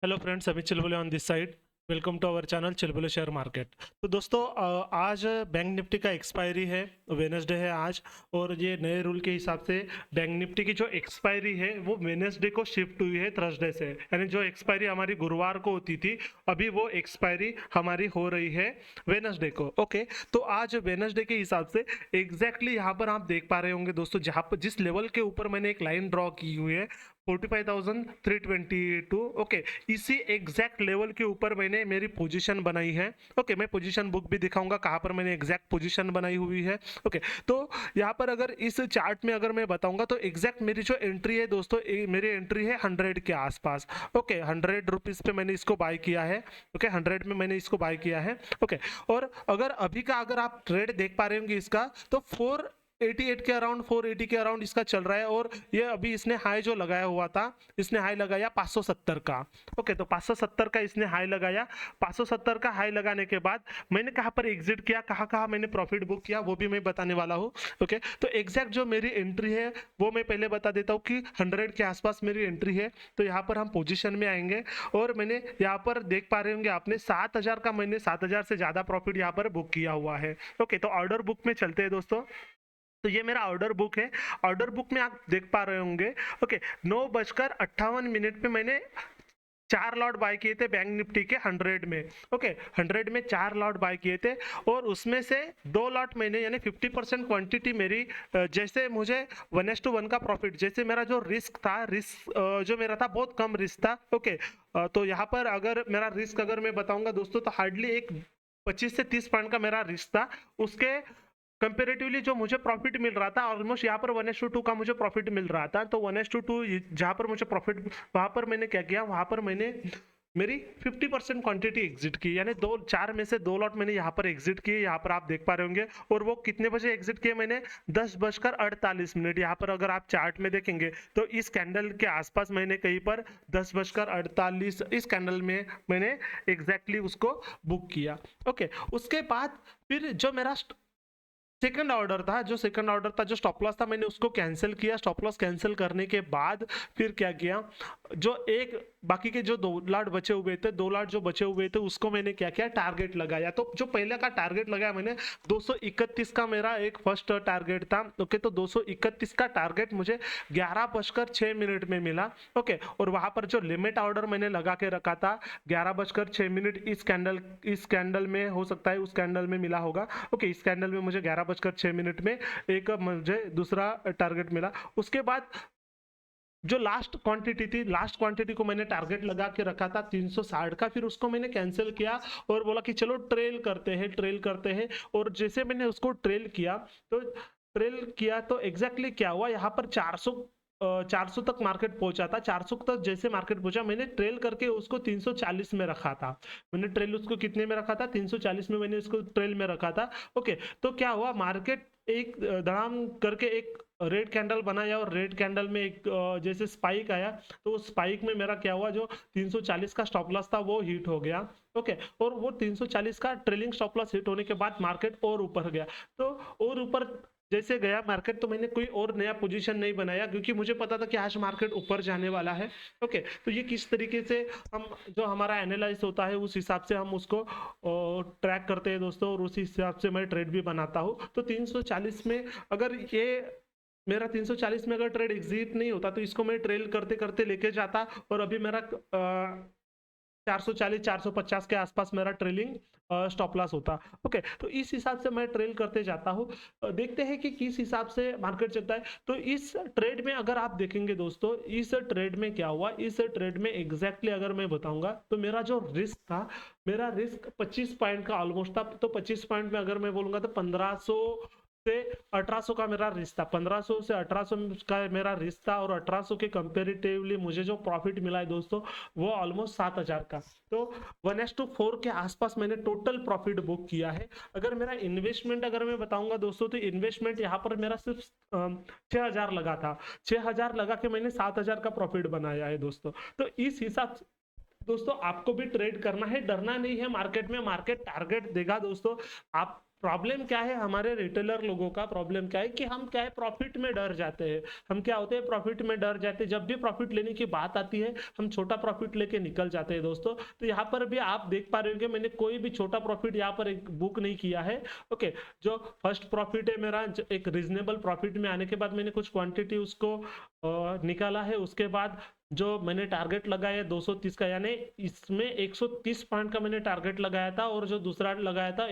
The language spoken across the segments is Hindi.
Hello friends, Amit Chilbule on this side. Welcome to our channel Chilbule share market. तो दोस्तों, आज बैंक निफ्टी का एक्सपायरी है, वेडनेसडे है आज। और ये नए रूल के हिसाब से बैंक निफ्टी की जो एक्सपायरी है वो वेडनेसडे को शिफ्ट हुई है थर्सडे से। यानी जो एक्सपायरी हमारी गुरुवार को होती थी, अभी वो एक्सपायरी हमारी हो रही है वेडनेसडे को। ओके, तो आज वेडनेसडे के हिसाब से एग्जैक्टली यहाँ पर आप देख पा रहे होंगे दोस्तों, जहाँ पर जिस लेवल के ऊपर मैंने एक लाइन ड्रॉ की हुई है 45,322। ओके, इसी एग्जैक्ट लेवल के ऊपर मैंने मेरी पोजीशन बनाई है। ओके, मैं पोजीशन बुक भी दिखाऊंगा कहाँ पर मैंने एग्जैक्ट पोजीशन बनाई हुई है। ओके, तो यहाँ पर अगर इस चार्ट में अगर मैं बताऊंगा तो एग्जैक्ट मेरी जो एंट्री है दोस्तों, मेरी एंट्री है 100 के आसपास। ओके, 100 रुपीज़ पे मैंने इसको बाय किया है। ओके, 100 में मैंने इसको बाय किया है। ओके, और अगर अभी का अगर आप ट्रेड देख पा रहे होंगे इसका, तो 488 के अराउंड, 480 के अराउंड इसका चल रहा है। और ये अभी इसने हाई जो लगाया हुआ था, इसने हाई लगाया 570 का। ओके, तो 570 का इसने हाई लगाया। 570 का हाई लगाने के बाद मैंने कहाँ पर एग्जिट किया, कहाँ कहाँ मैंने प्रॉफिट बुक किया, वो भी मैं बताने वाला हूँ। ओके, तो एग्जैक्ट जो मेरी एंट्री है वो मैं पहले बता देता हूँ कि 100 के आसपास मेरी एंट्री है। तो यहाँ पर हम पोजिशन में आएंगे और मैंने यहाँ पर देख पा रहे होंगे आपने 7,000 का, मैंने 7,000 से ज़्यादा प्रॉफिट यहाँ पर बुक किया हुआ है। ओके, तो ऑर्डर बुक में चलते हैं दोस्तों। तो ये मेरा ऑर्डर बुक है। ऑर्डर बुक में आप देख पा रहे होंगे, ओके, 9:58 पे मैंने 4 लॉट बाय किए थे बैंक निफ्टी के 100 में। ओके, 100 में 4 लॉट बाय किए थे और उसमें से 2 लॉट मैंने, यानी 50% क्वांटिटी मेरी, जैसे मुझे 1:1 का प्रॉफिट, जैसे मेरा जो रिस्क था, जो मेरा था बहुत कम रिस्क था। ओके, तो यहाँ पर अगर मेरा रिस्क अगर मैं बताऊंगा दोस्तों, तो हार्डली एक 25 से 30 पॉइंट का मेरा रिस्क था। उसके कंपेरेटिवली जो मुझे प्रॉफिट मिल रहा था, ऑलमोस्ट यहाँ पर 1:2 का मुझे प्रॉफिट मिल रहा था। तो 1:2 जहाँ पर मुझे प्रॉफिट, वहां पर मैंने क्या किया, वहां पर मैंने मेरी 50% क्वांटिटी एग्जिट की, यानी 4 में से 2 लॉट मैंने यहाँ पर एग्जिट किए। यहाँ पर आप देख पा रहे होंगे। और वो कितने बजे एग्जिट किए मैंने, 10:48। यहाँ पर अगर आप चार्ट में देखेंगे तो इस कैंडल के आसपास मैंने कहीं पर 10:48 इस कैंडल में मैंने एग्जैक्टली उसको बुक किया। ओके, उसके बाद फिर जो मेरा सेकंड ऑर्डर था, जो स्टॉप लॉस था, मैंने उसको कैंसिल किया। स्टॉप लॉस कैंसिल करने के बाद फिर क्या किया, जो एक बाकी के जो 2 लॉट बचे हुए थे, 2 लॉट जो बचे हुए थे उसको मैंने क्या किया, टारगेट लगाया। तो जो पहले का टारगेट लगाया मैंने 231 का, मेरा एक फर्स्ट टारगेट था। ओके, तो 231 का टारगेट मुझे 11:06 में मिला। ओके, और वहां पर जो लिमिट ऑर्डर मैंने लगा के रखा था 11:06, इस कैंडल में हो सकता है, उस कैंडल में मिला होगा। ओके, इस कैंडल में मुझे 11:06 में एक मुझे दूसरा टारगेट मिला। उसके बाद जो लास्ट क्वांटिटी थी, लास्ट क्वांटिटी को मैंने टारगेट लगा के रखा था 360 का, फिर उसको मैंने कैंसिल किया और बोला कि चलो ट्रेल करते हैं। और जैसे मैंने उसको ट्रेल किया तो एग्जैक्टली क्या हुआ, यहाँ पर 400 तक मार्केट पहुंचा था। 400 तक जैसे मार्केट पहुंचा, मैंने ट्रेल करके उसको 340 में रखा था। मैंने ट्रेल उसको कितने में रखा था, 340 में मैंने उसको ट्रेल में रखा था। ओके, तो क्या हुआ, मार्केट एक धड़ाम करके एक रेड कैंडल बनाया और रेड कैंडल में एक जैसे स्पाइक आया, तो उस स्पाइक में मेरा क्या हुआ, जो 340 का स्टॉप लॉस था वो हिट हो गया। ओके, और वो 340 का ट्रेलिंग स्टॉप लॉस हिट होने के बाद मार्केट और ऊपर गया। तो और ऊपर जैसे गया मार्केट, तो मैंने कोई और नया पोजीशन नहीं बनाया, क्योंकि मुझे पता था कि आज मार्केट ऊपर जाने वाला है। ओके, तो ये किस तरीके से हम, जो हमारा एनालाइज होता है उस हिसाब से हम उसको ट्रैक करते हैं दोस्तों, और उसी हिसाब से मैं ट्रेड भी बनाता हूँ। तो 340 में अगर ये मेरा 340 में अगर ट्रेड एग्जिट नहीं होता, तो इसको मैं ट्रेल करते करते लेके जाता, और अभी मेरा 440 450 के आसपास मेरा ट्रेलिंग स्टॉप लॉस होता। ओके, तो इस हिसाब से मैं ट्रेल करते जाता हूँ। देखते हैं कि किस हिसाब से मार्केट चलता है। तो इस ट्रेड में अगर आप देखेंगे दोस्तों, इस ट्रेड में क्या हुआ, इस ट्रेड में एग्जैक्टली अगर मैं बताऊंगा तो मेरा जो रिस्क था, मेरा रिस्क 25 पॉइंट का ऑलमोस्ट था। तो 25 पॉइंट में अगर मैं बोलूंगा तो 1500 से 1800 का मेरा रिस्क था। 1500 से 1800 का मेरा रिस्क था, और 1800 के कंपेरेटिवली मुझे जो प्रॉफिट मिला है दोस्तों, वो ऑलमोस्ट 7,000 का। तो 1:4 के आसपास मैंने टोटल प्रॉफिट बुक किया है। अगर मेरा इन्वेस्टमेंट अगर मैं बताऊंगा दोस्तों, तो इन्वेस्टमेंट यहाँ पर मेरा सिर्फ 6,000 लगा था। 6,000 लगा के मैंने 7,000 का प्रॉफिट बनाया है दोस्तों। तो इस हिसाब से दोस्तों आपको भी ट्रेड करना है, डरना नहीं है मार्केट में। मार्केट टारगेट देगा दोस्तों, आप प्रॉब्लम क्या है हमारे रिटेलर लोगों का, प्रॉब्लम क्या है कि हम क्या है प्रॉफिट में डर जाते हैं। हम क्या होते हैं प्रॉफिट में डर जाते हैं, जब भी प्रॉफिट लेने की बात आती है हम छोटा प्रॉफिट लेके निकल जाते हैं दोस्तों। तो यहाँ पर भी आप देख पा रहे होंगे मैंने कोई भी छोटा प्रॉफिट यहाँ पर एक बुक नहीं किया है। ओके, जो फर्स्ट प्रॉफिट है मेरा एक रीजनेबल प्रॉफिट में आने के बाद मैंने कुछ क्वांटिटी उसको निकाला है। उसके बाद जो मैंने टारगेट लगाया 230 का, यानी इसमें 130 पॉइंट का मैंने टारगेट लगाया था और जो दूसरा लगाया था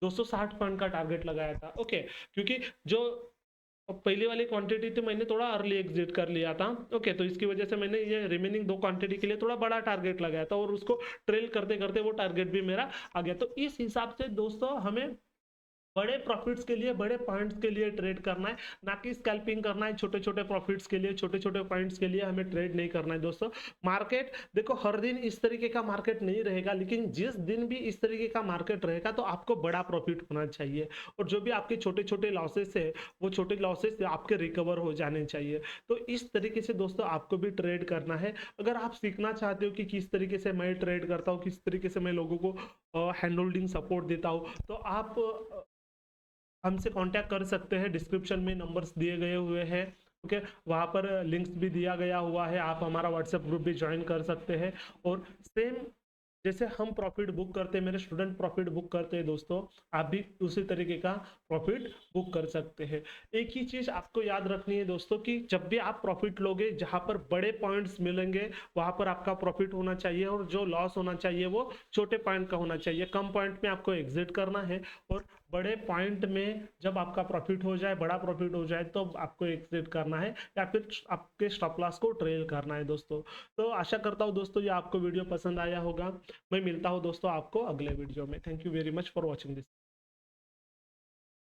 260 पॉइंट का टारगेट लगाया था। ओके, क्योंकि जो पहली वाली क्वांटिटी थी मैंने थोड़ा अर्ली एग्जिट कर लिया था। ओके, तो इसकी वजह से मैंने ये रिमेनिंग 2 क्वांटिटी के लिए थोड़ा बड़ा टारगेट लगाया था और उसको ट्रेल करते करते वो टारगेट भी मेरा आ गया। तो इस हिसाब से दोस्तों हमें बड़े प्रॉफिट्स के लिए, बड़े पॉइंट्स के लिए ट्रेड करना है, ना कि स्कैल्पिंग करना है। छोटे छोटे प्रॉफिट्स के लिए, छोटे छोटे पॉइंट्स के लिए हमें ट्रेड नहीं करना है दोस्तों। मार्केट देखो हर दिन इस तरीके का मार्केट नहीं रहेगा, लेकिन जिस दिन भी इस तरीके का मार्केट रहेगा तो आपको बड़ा प्रॉफिट होना चाहिए और जो भी आपके छोटे छोटे लॉसेस है वो छोटे लॉसेस आपके रिकवर हो जाने चाहिए। तो इस तरीके से दोस्तों आपको भी ट्रेड करना है। अगर आप सीखना चाहते हो कि किस तरीके से मैं ट्रेड करता हूँ, किस तरीके से मैं लोगों को हैंड होल्डिंग सपोर्ट देता हूँ, तो आप हमसे कांटेक्ट कर सकते हैं। डिस्क्रिप्शन में नंबर्स दिए गए हुए हैं। ओके, वहाँ पर लिंक्स भी दिया गया हुआ है, आप हमारा व्हाट्सएप ग्रुप भी ज्वाइन कर सकते हैं। और सेम जैसे हम प्रॉफिट बुक करते हैं, मेरे स्टूडेंट प्रॉफिट बुक करते हैं दोस्तों, आप भी उसी तरीके का प्रॉफिट बुक कर सकते हैं। एक ही चीज आपको याद रखनी है दोस्तों कि जब भी आप प्रॉफिट लोगे, जहां पर बड़े पॉइंट्स मिलेंगे वहां पर आपका प्रॉफिट होना चाहिए और जो लॉस होना चाहिए वो छोटे पॉइंट का होना चाहिए। कम पॉइंट में आपको एग्जिट करना है और बड़े पॉइंट में जब आपका प्रॉफिट हो जाए, बड़ा प्रॉफिट हो जाए, तो आपको एग्जिट करना है या फिर आपके स्टॉप लॉस को ट्रेल करना है दोस्तों। तो आशा करता हूँ दोस्तों ये आपको वीडियो पसंद आया होगा। मैं मिलता हूँ दोस्तों आपको अगले वीडियो में। Thank you very much for watching this.